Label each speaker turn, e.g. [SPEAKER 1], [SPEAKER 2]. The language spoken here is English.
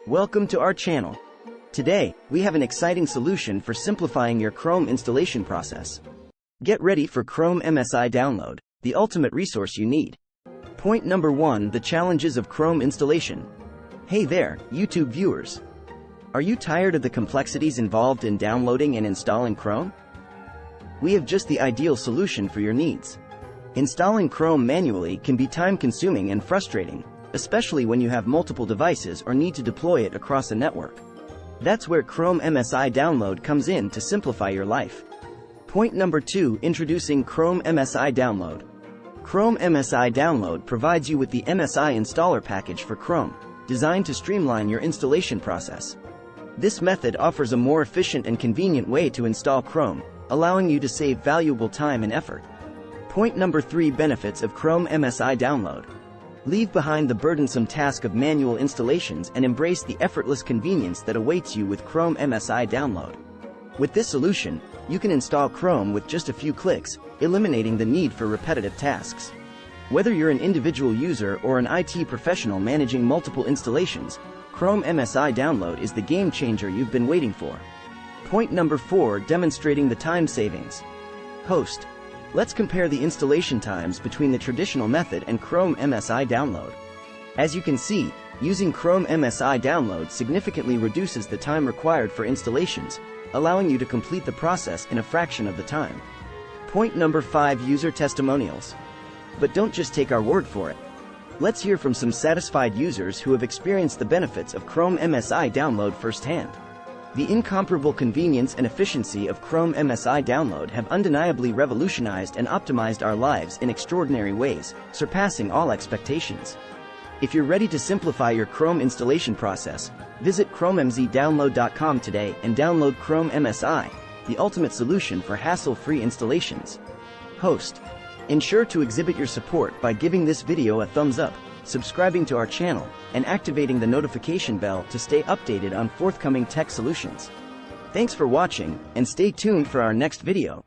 [SPEAKER 1] Welcome to our channel. Today, we have an exciting solution for simplifying your Chrome installation process. Get ready for Chrome MSI download, the ultimate resource you need. Point number 1: the challenges of Chrome installation. Hey there, YouTube viewers. Are you tired of the complexities involved in downloading and installing Chrome? We have just the ideal solution for your needs. Installing Chrome manually can be time-consuming and frustrating, especially when you have multiple devices or need to deploy it across a network. That's where Chrome MSI Download comes in to simplify your life. Point number 2: introducing Chrome MSI Download. Chrome MSI Download provides you with the MSI installer package for Chrome, designed to streamline your installation process. This method offers a more efficient and convenient way to install Chrome, allowing you to save valuable time and effort. Point number 3: benefits of Chrome MSI Download. Leave behind the burdensome task of manual installations and embrace the effortless convenience that awaits you with Chrome MSI Download. With this solution, you can install Chrome with just a few clicks, eliminating the need for repetitive tasks. Whether you're an individual user or an IT professional managing multiple installations, Chrome MSI Download is the game changer you've been waiting for. Point number 4: demonstrating the time savings. Host. Let's compare the installation times between the traditional method and Chrome MSI Download. As you can see, using Chrome MSI Download significantly reduces the time required for installations, allowing you to complete the process in a fraction of the time. Point number 5: user testimonials. But don't just take our word for it. Let's hear from some satisfied users who have experienced the benefits of Chrome MSI Download firsthand. The incomparable convenience and efficiency of Chrome MSI Download have undeniably revolutionized and optimized our lives in extraordinary ways, surpassing all expectations. If you're ready to simplify your Chrome installation process, visit chromemzdownload.com today and download Chrome MSI, the ultimate solution for hassle-free installations. Host. Ensure to exhibit your support by giving this video a thumbs up, subscribing to our channel, and activating the notification bell to stay updated on forthcoming tech solutions. Thanks for watching, and stay tuned for our next video.